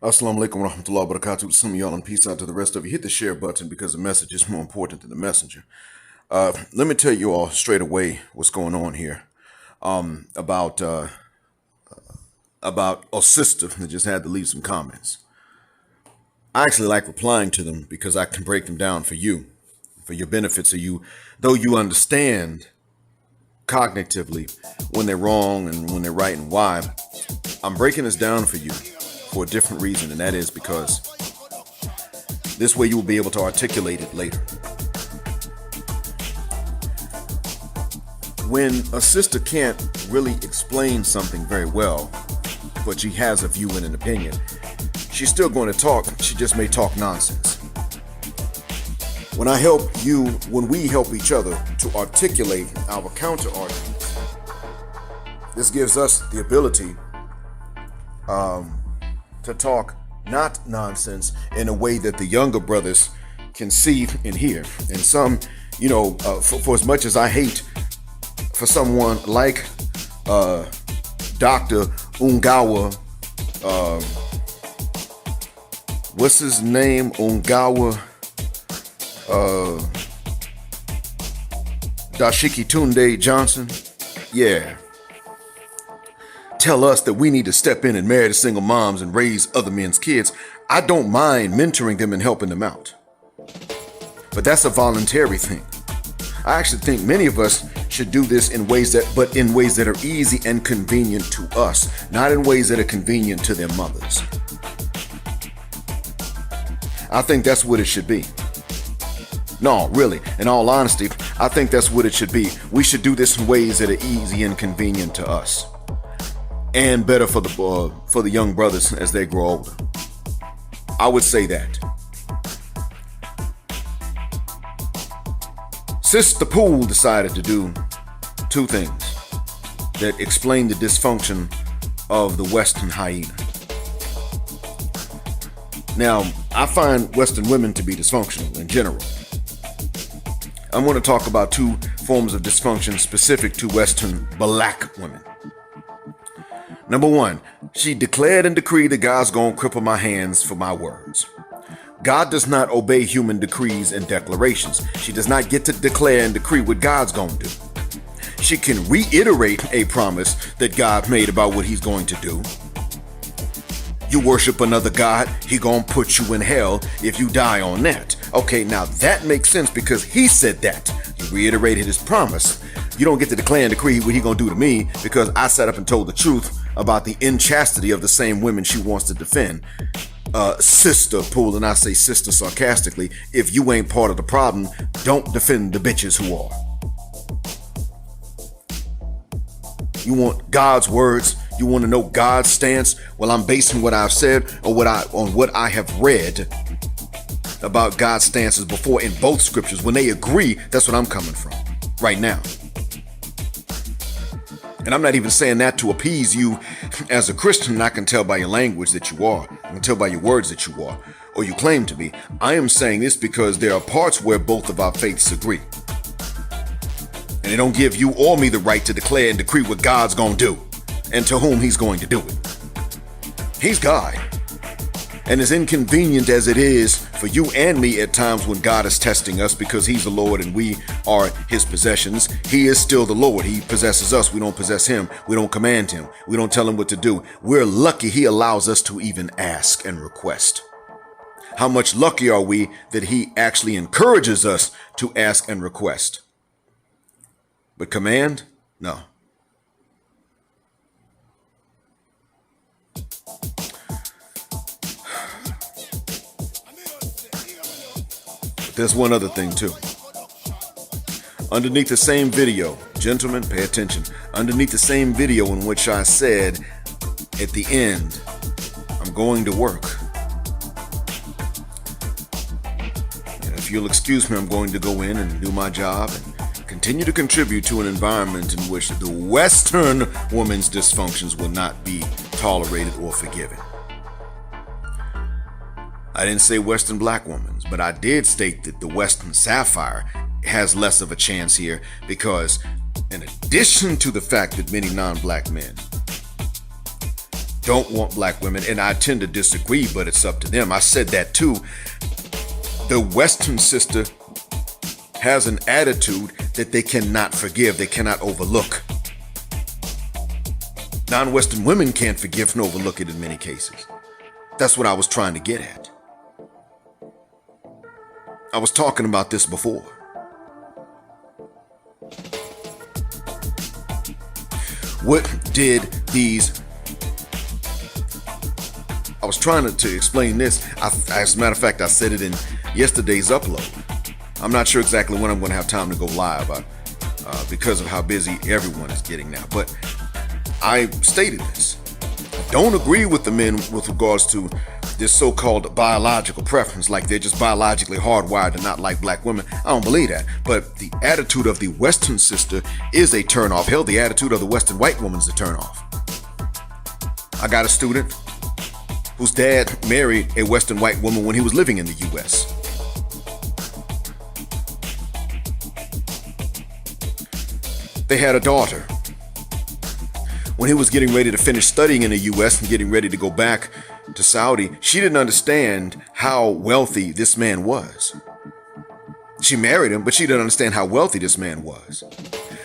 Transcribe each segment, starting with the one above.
Assalamu alaikum wa rahmatullahi wa barakatuh. To some of y'all and peace out to the rest of you. Hit the share button because the message is more important than the messenger. Let me tell you all straight away what's going on here about a sister that just had to leave some comments. I actually like replying to them because I can break them down for you, for your benefit. So you, though you understand cognitively when they're wrong and when they're right and why, I'm breaking this down for you for a different reason, and that is because this way you will be able to articulate it later. When a sister can't really explain something very well, but she has a view and an opinion, she's still going to talk, she just may talk nonsense. When we help each other to articulate our counter arguments, this gives us the ability to talk not nonsense in a way that the younger brothers can see and hear. And some, for as much as I hate for someone like Dr. Ungawa, what's his name? Ungawa Dashiki Tunde Johnson. Yeah. Tell us that we need to step in and marry the single moms and raise other men's kids. I don't mind mentoring them and helping them out. But that's a voluntary thing. I actually think many of us should do this in ways that are easy and convenient to us, not in ways that are convenient to their mothers. I think that's what it should be. No, really, in all honesty, I think that's what it should be. We should do this in ways that are easy and convenient to us, and better for the young brothers as they grow older. I would say that. Sister Poole decided to do two things that explain the dysfunction of the Western hyena. Now, I find Western women to be dysfunctional in general. I'm going to talk about two forms of dysfunction specific to Western black women. Number one, she declared and decreed that God's gonna cripple my hands for my words. God does not obey human decrees and declarations. She does not get to declare and decree what God's gonna do. She can reiterate a promise that God made about what he's going to do. You worship another God, he gonna put you in hell if you die on that. Okay, now that makes sense because he said that. He reiterated his promise. You don't get to declare and decree what he gonna do to me because I sat up and told the truth about the inchastity of the same women she wants to defend. Sister Poole, and I say sister sarcastically, if you ain't part of the problem, don't defend the bitches who are. You want God's words? You want to know God's stance? Well, I'm basing what I've said on what I have read about God's stances before in both scriptures. When they agree, that's what I'm coming from right now. And I'm not even saying that to appease you as a Christian. I can tell by your language that you are. I can tell by your words that you are, or you claim to be. I am saying this because there are parts where both of our faiths agree. And they don't give you or me the right to declare and decree what God's going to do and to whom he's going to do it. He's God. And as inconvenient as it is for you and me at times when God is testing us because he's the Lord and we are his possessions, he is still the Lord. He possesses us. We don't possess him. We don't command him. We don't tell him what to do. We're lucky he allows us to even ask and request. How much lucky are we that he actually encourages us to ask and request? But command? No. There's one other thing too. Underneath the same video, gentlemen, pay attention. Underneath the same video in which I said at the end, I'm going to work. And if you'll excuse me, I'm going to go in and do my job and continue to contribute to an environment in which the Western woman's dysfunctions will not be tolerated or forgiven. I didn't say Western black women's, but I did state that the Western sapphire has less of a chance here because in addition to the fact that many non-black men don't want black women, and I tend to disagree, but it's up to them. I said that too. The Western sister has an attitude that they cannot forgive, they cannot overlook. Non-Western women can't forgive and overlook it in many cases. That's what I was trying to get at. I was talking about this before. What did these... I was trying to explain this. As a matter of fact, I said it in yesterday's upload. I'm not sure exactly when I'm going to have time to go live because of how busy everyone is getting now. But I stated this. I don't agree with the men with regards to this so-called biological preference, like they're just biologically hardwired to not like black women. I don't believe that. But the attitude of the Western sister is a turnoff. Hell, the attitude of the Western white woman is a turnoff. I got a student whose dad married a Western white woman when he was living in the U.S. They had a daughter. When he was getting ready to finish studying in the U.S. and getting ready to go back to Saudi, she didn't understand how wealthy this man was. She married him, but she didn't understand how wealthy this man was.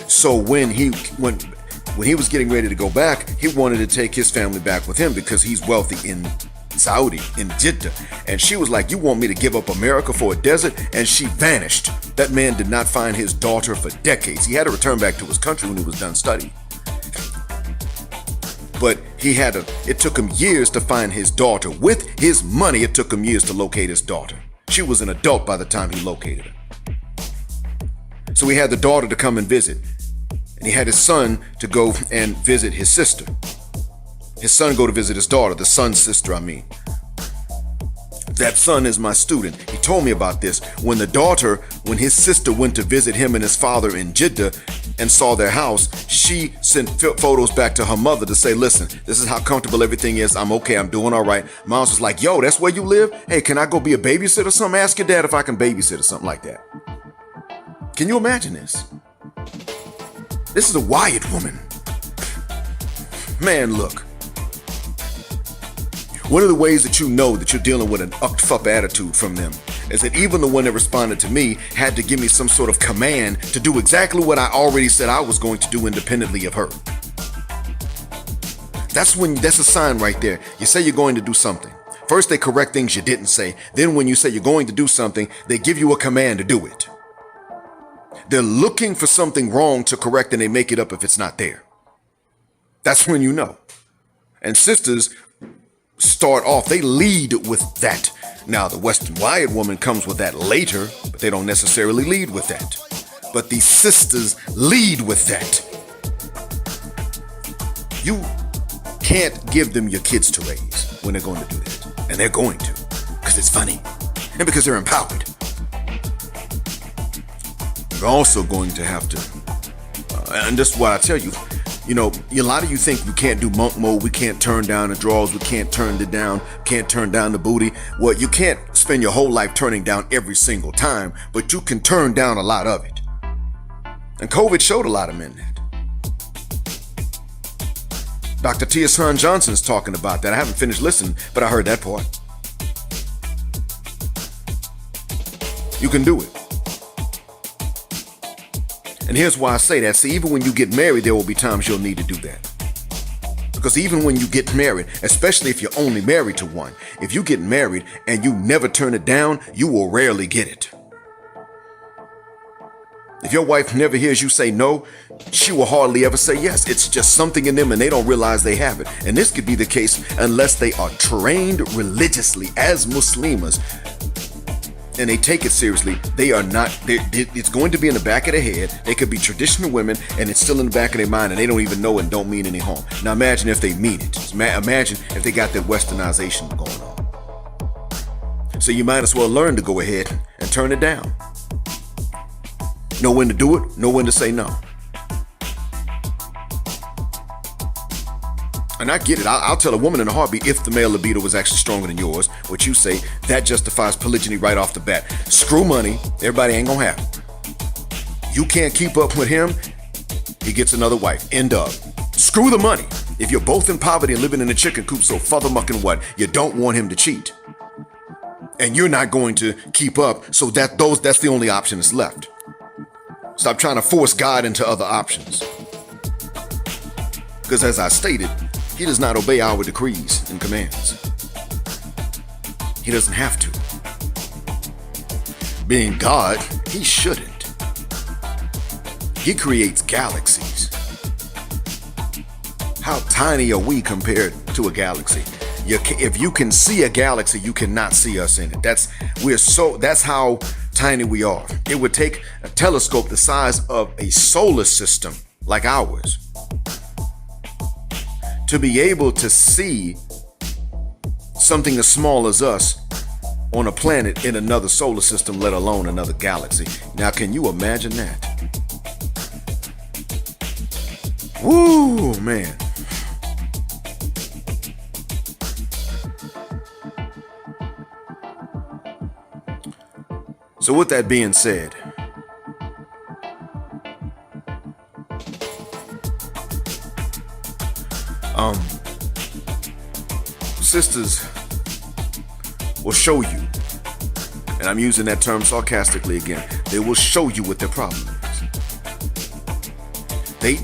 So when he was getting ready to go back, he wanted to take his family back with him because he's wealthy in Saudi, in Jeddah. And she was like, you want me to give up America for a desert? And she vanished. That man did not find his daughter for decades. He had to return back to his country when he was done studying. But it took him years to find his daughter. With his money, it took him years to locate his daughter. She was an adult by the time he located her. So he had the daughter to come and visit. And he had his son to go and visit his sister. His son go to visit his daughter, the son's sister, I mean. That son is my student. He told me about this. When his sister went to visit him and his father in Jeddah and saw their house, she sent photos back to her mother to say, listen, this is how comfortable everything is. I'm okay. I'm doing all right. Mom's was like, yo, that's where you live? Hey, can I go be a babysitter or something? Ask your dad if I can babysit or something like that. Can you imagine this? This is a Wyatt woman. Man, look. One of the ways that you know that you're dealing with an up attitude from them is that even the one that responded to me had to give me some sort of command to do exactly what I already said I was going to do independently of her. That's a sign right there. You say you're going to do something. First, they correct things you didn't say. Then when you say you're going to do something, they give you a command to do it. They're looking for something wrong to correct and they make it up if it's not there. That's when you know. And sisters start off, they lead with that. Now, the Western Wyatt woman comes with that later, but they don't necessarily lead with that. But these sisters lead with that. You can't give them your kids to raise when they're going to do that. And they're going to, because it's funny and because they're empowered. You're also going to have to, and this is what I tell you, you know, a lot of you think you can't do monk mode, we can't turn down the drawers, we can't turn it down, can't turn down the booty. Well, you can't spend your whole life turning down every single time, but you can turn down a lot of it. And COVID showed a lot of men that. Dr. Tia San Johnson's talking about that. I haven't finished listening, but I heard that part. You can do it. And here's why I say that. See, even when you get married, there will be times you'll need to do that. Because even when you get married, especially if you're only married to one, if you get married and you never turn it down, you will rarely get it. If your wife never hears you say no, she will hardly ever say yes. It's just something in them and they don't realize they have it. And this could be the case unless they are trained religiously as Muslimas and they take it seriously. They are not, it's going to be in the back of their head. They could be traditional women and it's still in the back of their mind and they don't even know it and don't mean any harm. Now imagine if they mean it. Imagine if they got that westernization going on. So you might as well learn to go ahead and turn it down. Know when to do it, know when to say no. And I get it. I'll tell a woman in a heartbeat if the male libido was actually stronger than yours, what you say, that justifies polygyny right off the bat. Screw money. Everybody ain't gonna have it. You can't keep up with him, he gets another wife. End of. Screw the money. If you're both in poverty and living in a chicken coop, so fathermucking what? You don't want him to cheat. And you're not going to keep up, so that's the only option that's left. Stop trying to force God into other options. Because as I stated, he does not obey our decrees and commands. He doesn't have to. Being God, he shouldn't. He creates galaxies. How tiny are we compared to a galaxy? If you can see a galaxy, you cannot see us in it. That's how tiny we are. It would take a telescope the size of a solar system like ours to be able to see something as small as us on a planet in another solar system, let alone another galaxy. Now, can you imagine that? Woo, man. So with that being said, sisters will show you, and I'm using that term sarcastically again, they will show you what their problem is. They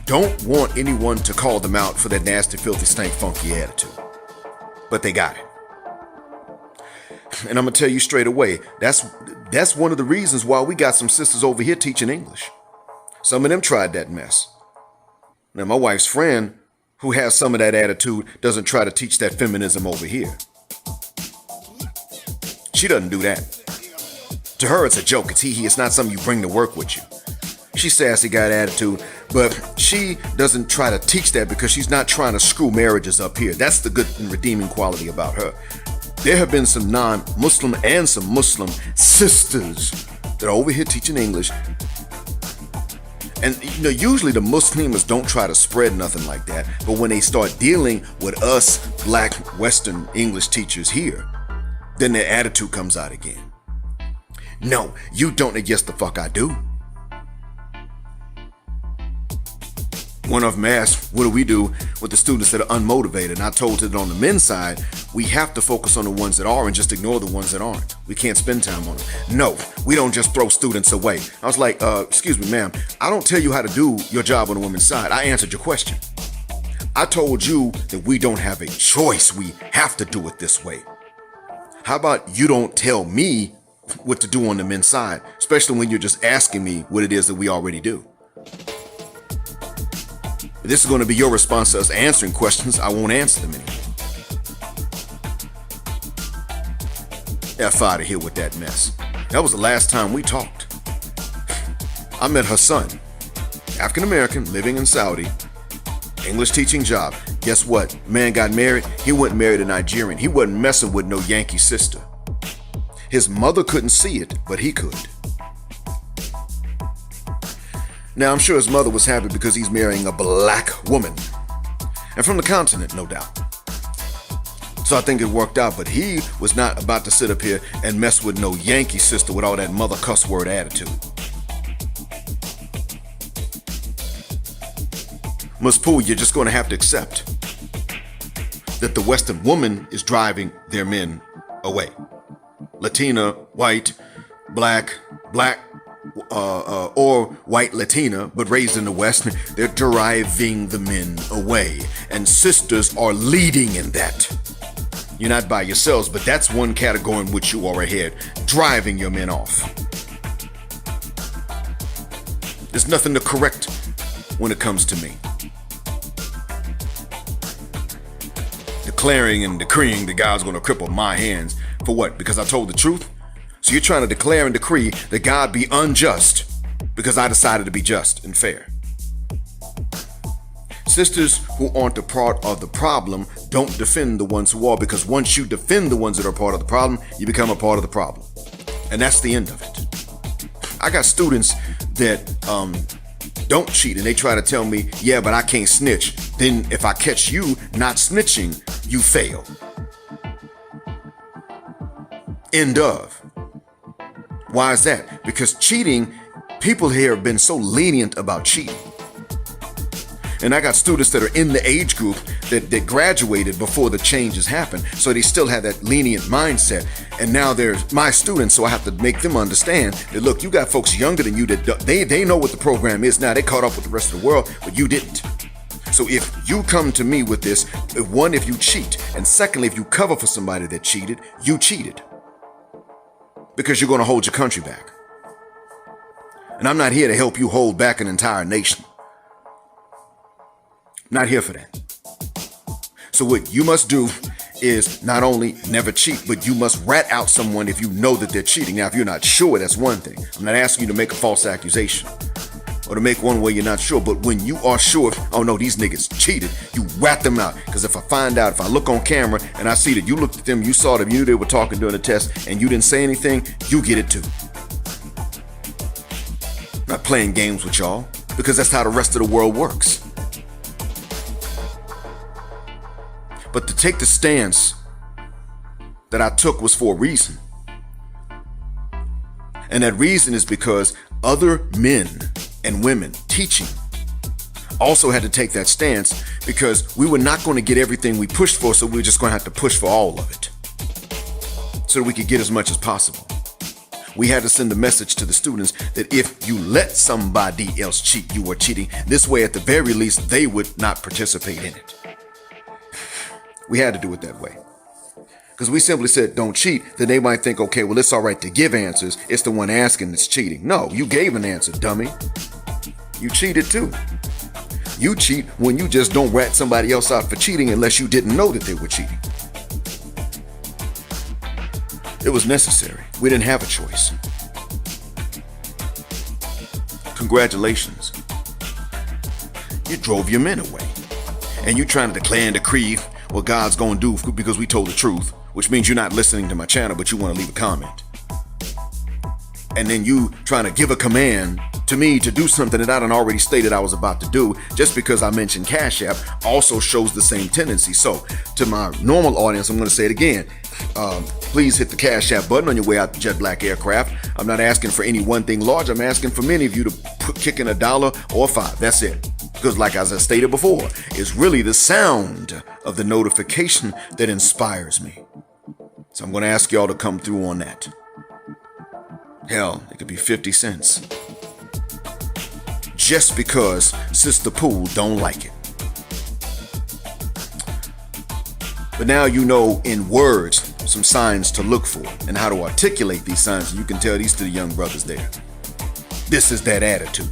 don't want anyone to call them out for that nasty, filthy, stank, funky attitude. But they got it. And I'm going to tell you straight away, that's one of the reasons why we got some sisters over here teaching English. Some of them tried that mess. Now, my wife's friend, who has some of that attitude, doesn't try to teach that feminism over here. She doesn't do that. To her, it's a joke. It's hee-hee. It's not something you bring to work with you. She's sassy, got attitude, but she doesn't try to teach that because she's not trying to screw marriages up here. That's the good and redeeming quality about her. There have been some non-Muslim and some Muslim sisters that are over here teaching English. And, usually the Muslims don't try to spread nothing like that. But when they start dealing with us black Western English teachers here, then their attitude comes out again. No, you don't. Yes, the fuck I do. One of them asked, what do we do with the students that are unmotivated? And I told that on the men's side, we have to focus on the ones that are and just ignore the ones that aren't. We can't spend time on them. No, we don't just throw students away. I was like, excuse me, ma'am, I don't tell you how to do your job on the women's side. I answered your question. I told you that we don't have a choice. We have to do it this way. How about you don't tell me what to do on the men's side, especially when you're just asking me what it is that we already do. This is going to be your response to us answering questions. I won't answer them anymore. F out of here with that mess. That was the last time we talked. I met her son, African American, living in Saudi, English teaching job. Guess what? Man got married. He went and married a Nigerian. He wasn't messing with no Yankee sister. His mother couldn't see it, but he could. Now, I'm sure his mother was happy because he's marrying a black woman. And from the continent, no doubt. So I think it worked out, but he was not about to sit up here and mess with no Yankee sister with all that mother cuss word attitude. Ms. Pooh, you're just going to have to accept that the Western woman is driving their men away. Latina, white, black, or white Latina, but raised in the West, they're driving the men away. And sisters are leading in that. You're not by yourselves, but that's one category in which you are ahead, driving your men off. There's nothing to correct when it comes to me. Declaring and decreeing that God's going to cripple my hands. For what? Because I told the truth? So you're trying to declare and decree that God be unjust because I decided to be just and fair. Sisters who aren't a part of the problem don't defend the ones who are, because once you defend the ones that are part of the problem, you become a part of the problem. And that's the end of it. I got students that don't cheat and they try to tell me, yeah, but I can't snitch. Then if I catch you not snitching, you fail. End of. Why is that? Because cheating, people here have been so lenient about cheating. And I got students that are in the age group that graduated before the changes happened. So they still have that lenient mindset. And now they're my students, so I have to make them understand that, look, you got folks younger than you that they know what the program is now. They caught up with the rest of the world, but you didn't. So if you come to me with this, one, if you cheat, and secondly, if you cover for somebody that cheated, you cheated. Because you're going to hold your country back. And I'm not here to help you hold back an entire nation. Not here for that. So what you must do is not only never cheat, but you must rat out someone if you know that they're cheating. Now, if you're not sure, that's one thing. I'm not asking you to make a false accusation or to make one where you're not sure. But when you are sure, oh no, these niggas cheated, you rat them out. Because if I find out, if I look on camera and I see that you looked at them, you saw them, you knew they were talking during the test, and you didn't say anything, you get it too. I'm not playing games with y'all, because that's how the rest of the world works. But to take the stance that I took was for a reason. And that reason is because other men and women teaching also had to take that stance, because we were not going to get everything we pushed for, so we were just going to have to push for all of it so that we could get as much as possible. We had to send a message to the students that if you let somebody else cheat, you are cheating. This way, at the very least, they would not participate in it. We had to do it that way. Because we simply said, don't cheat. Then they might think, okay, well, it's all right to give answers. It's the one asking that's cheating. No, you gave an answer, dummy. You cheated too. You cheat when you just don't rat somebody else out for cheating unless you didn't know that they were cheating. It was necessary. We didn't have a choice. Congratulations. You drove your men away. And you trying to declare and decree what God's going to do because we told the truth, which means you're not listening to my channel, but you want to leave a comment. And then you trying to give a command to me to do something that I done already stated I was about to do, just because I mentioned Cash App also shows the same tendency. So to my normal audience, I'm going to say it again. Please hit the Cash App button on your way out to Jet Black Aircraft. I'm not asking for any one thing large. I'm asking for many of you to kick in $1 or $5. That's it. Because like as I stated before, it's really the sound of the notification that inspires me. So I'm going to ask y'all to come through on that. Hell, it could be 50 cents. Just because Sister Poole don't like it. But now you know in words some signs to look for and how to articulate these signs. And you can tell these to the young brothers there. This is that attitude.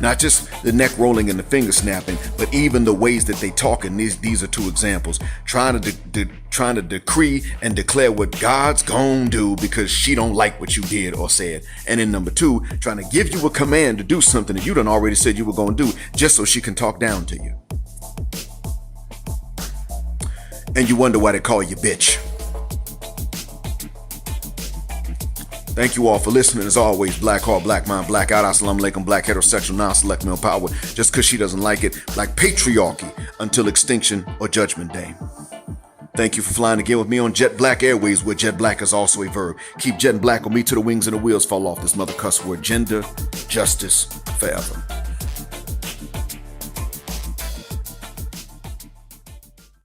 Not just the neck rolling and the finger snapping, but even the ways that they talk. And these are two examples. Trying to decree and declare what God's gonna do because she don't like what you did or said. And then number two, trying to give you a command to do something that you done already said you were gonna do just so she can talk down to you. And you wonder why they call you bitch. Thank you all for listening. As always, black heart, black mind, black out. Assalamu alaikum, black heterosexual, non-select male power. Just because she doesn't like it, like patriarchy until extinction or judgment day. Thank you for flying again with me on Jet Black Airways, where jet black is also a verb. Keep jetting black on me till the wings and the wheels fall off this mother cuss word. Gender, justice, forever.